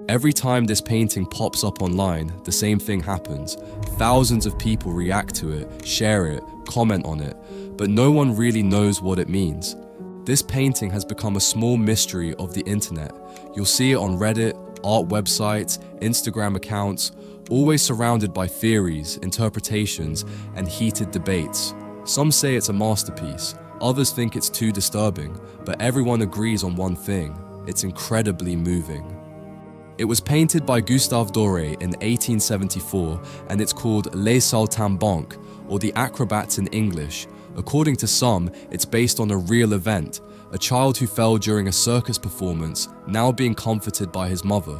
Every time this painting pops up online, the same thing happens. Thousands of people react to it, share it, comment on it, but no one really knows what it means. This painting has become a small mystery of the internet. You'll see it on Reddit, art websites, Instagram accounts, always surrounded by theories, interpretations, and heated debates. Some say it's a masterpiece, others think it's too disturbing, but everyone agrees on one thing: it's incredibly moving. It was painted by Gustave Doré in 1874, and it's called Les Saltimbanques, or the Acrobats in English. According to some, it's based on a real event, a child who fell during a circus performance, now being comforted by his mother.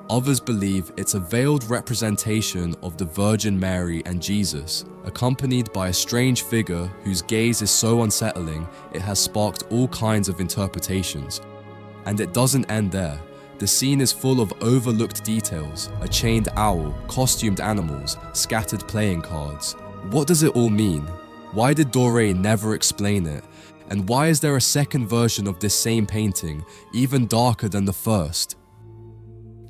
Others believe it's a veiled representation of the Virgin Mary and Jesus, accompanied by a strange figure whose gaze is so unsettling it has sparked all kinds of interpretations. And it doesn't end there. The scene is full of overlooked details: a chained owl, costumed animals, scattered playing cards. What does it all mean? Why did Doré never explain it? And why is there a second version of this same painting, even darker than the first?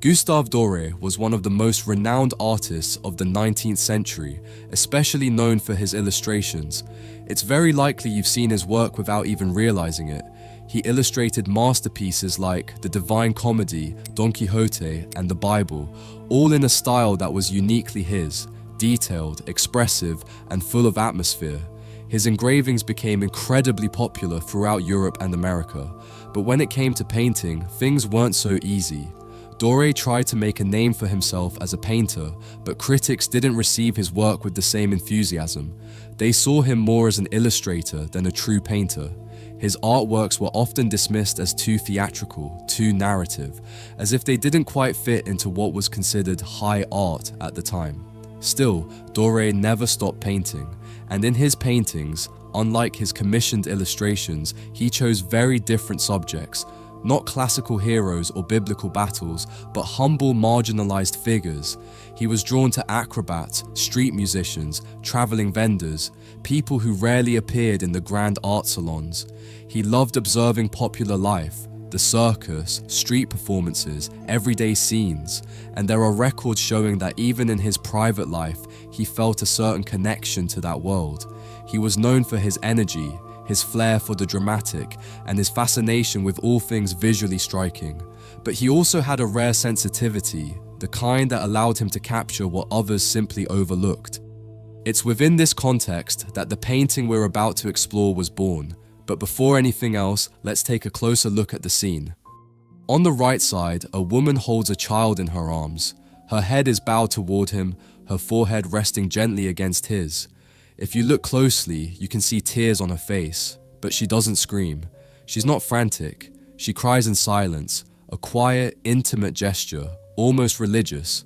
Gustave Doré was one of the most renowned artists of the 19th century, especially known for his illustrations. It's very likely you've seen his work without even realizing it. He illustrated masterpieces like The Divine Comedy, Don Quixote, and the Bible, all in a style that was uniquely his, detailed, expressive, and full of atmosphere. His engravings became incredibly popular throughout Europe and America, but when it came to painting, things weren't so easy. Doré tried to make a name for himself as a painter, but critics didn't receive his work with the same enthusiasm. They saw him more as an illustrator than a true painter. His artworks were often dismissed as too theatrical, too narrative, as if they didn't quite fit into what was considered high art at the time. Still, Doré never stopped painting, and in his paintings, unlike his commissioned illustrations, he chose very different subjects. Not classical heroes or biblical battles, but humble, marginalized figures. He was drawn to acrobats, street musicians, traveling vendors, people who rarely appeared in the grand art salons. He loved observing popular life, the circus, street performances, everyday scenes, and there are records showing that even in his private life, he felt a certain connection to that world. He was known for his energy, his flair for the dramatic, and his fascination with all things visually striking. But he also had a rare sensitivity, the kind that allowed him to capture what others simply overlooked. It's within this context that the painting we're about to explore was born. But before anything else, let's take a closer look at the scene. On the right side, a woman holds a child in her arms. Her head is bowed toward him, her forehead resting gently against his. If you look closely, you can see tears on her face, but she doesn't scream. She's not frantic. She cries in silence, a quiet, intimate gesture, almost religious.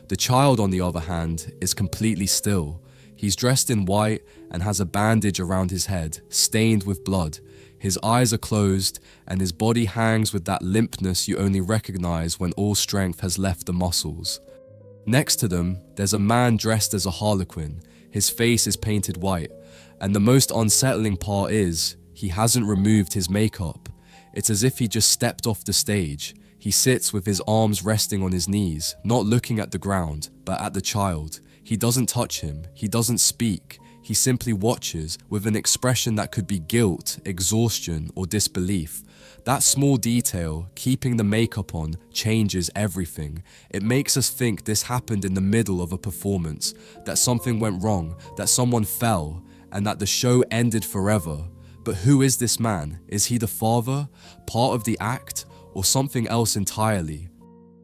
The child, on the other hand, is completely still. He's dressed in white and has a bandage around his head, stained with blood. His eyes are closed, and his body hangs with that limpness you only recognize when all strength has left the muscles. Next to them, there's a man dressed as a harlequin. His face is painted white, and the most unsettling part is, he hasn't removed his makeup. It's as if he just stepped off the stage. He sits with his arms resting on his knees, not looking at the ground, but at the child. He doesn't touch him, he doesn't speak. He simply watches with an expression that could be guilt, exhaustion, or disbelief. That small detail, keeping the makeup on, changes everything. It makes us think this happened in the middle of a performance, that something went wrong, that someone fell, and that the show ended forever. But who is this man? Is he the father, part of the act, or something else entirely?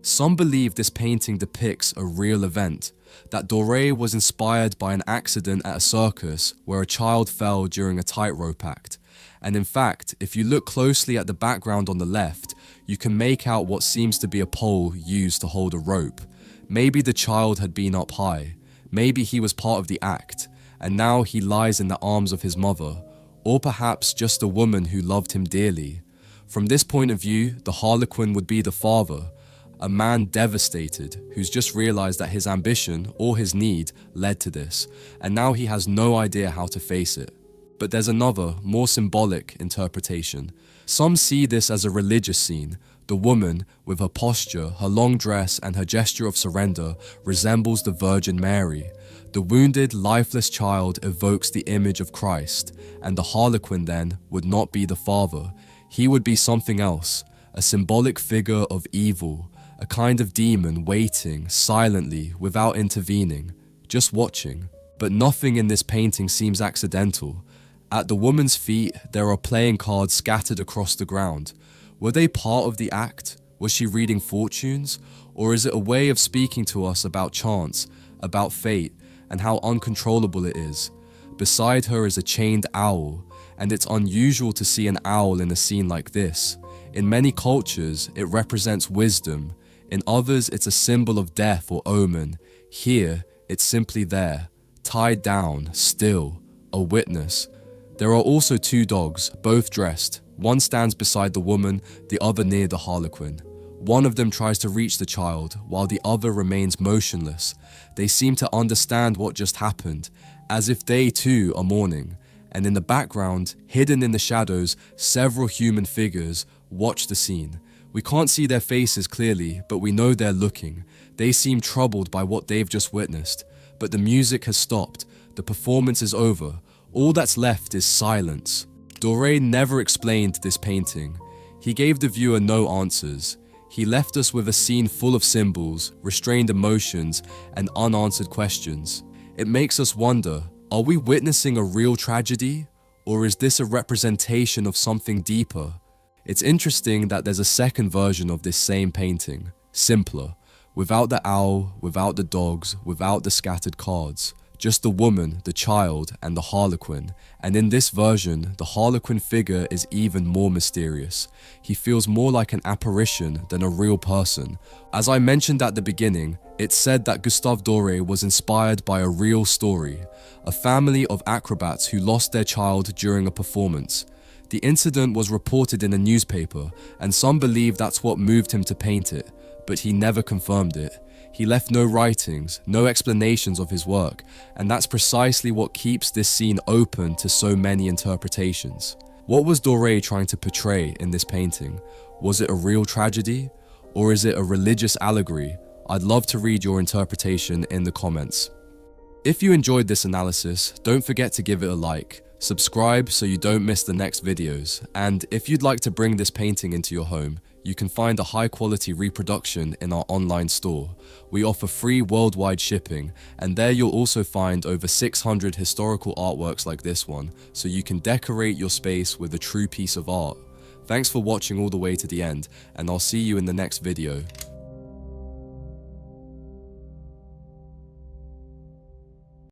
Some believe this painting depicts a real event, that Doré was inspired by an accident at a circus where a child fell during a tightrope act. And in fact, if you look closely at the background on the left, you can make out what seems to be a pole used to hold a rope. Maybe the child had been up high. Maybe he was part of the act, and now he lies in the arms of his mother, or perhaps just a woman who loved him dearly. From this point of view, the harlequin would be the father, a man devastated who's just realized that his ambition or his need led to this, and now he has no idea how to face it. But there's another, more symbolic interpretation. Some see this as a religious scene. The woman, with her posture, her long dress, and her gesture of surrender, resembles the Virgin Mary. The wounded, lifeless child evokes the image of Christ, and the harlequin then would not be the father. He would be something else, a symbolic figure of evil, a kind of demon waiting silently without intervening, just watching. But nothing in this painting seems accidental. At the woman's feet, there are playing cards scattered across the ground. Were they part of the act? Was she reading fortunes? Or is it a way of speaking to us about chance, about fate, and how uncontrollable it is? Beside her is a chained owl, and it's unusual to see an owl in a scene like this. In many cultures, it represents wisdom. In others, it's a symbol of death or omen. Here, it's simply there, tied down, still, a witness. There are also two dogs, both dressed. One stands beside the woman, the other near the harlequin. One of them tries to reach the child, while the other remains motionless. They seem to understand what just happened, as if they too are mourning. And in the background, hidden in the shadows, several human figures watch the scene. We can't see their faces clearly, but we know they're looking. They seem troubled by what they've just witnessed. But the music has stopped. The performance is over. All that's left is silence. Doré never explained this painting. He gave the viewer no answers. He left us with a scene full of symbols, restrained emotions, and unanswered questions. It makes us wonder, are we witnessing a real tragedy? Or is this a representation of something deeper? It's interesting that there's a second version of this same painting, simpler, without the owl, without the dogs, without the scattered cards. Just the woman, the child, and the harlequin. And in this version, the harlequin figure is even more mysterious. He feels more like an apparition than a real person. As I mentioned at the beginning, it's said that Gustave Doré was inspired by a real story, a family of acrobats who lost their child during a performance. The incident was reported in a newspaper, and some believe that's what moved him to paint it, but he never confirmed it. He left no writings, no explanations of his work, and that's precisely what keeps this scene open to so many interpretations. What was Doré trying to portray in this painting? Was it a real tragedy? Or is it a religious allegory? I'd love to read your interpretation in the comments. If you enjoyed this analysis, don't forget to give it a like. Subscribe so you don't miss the next videos, and if you'd like to bring this painting into your home, you can find a high-quality reproduction in our online store. We offer free worldwide shipping, and there you'll also find over 600 historical artworks like this one, so you can decorate your space with a true piece of art. Thanks for watching all the way to the end, and I'll see you in the next video.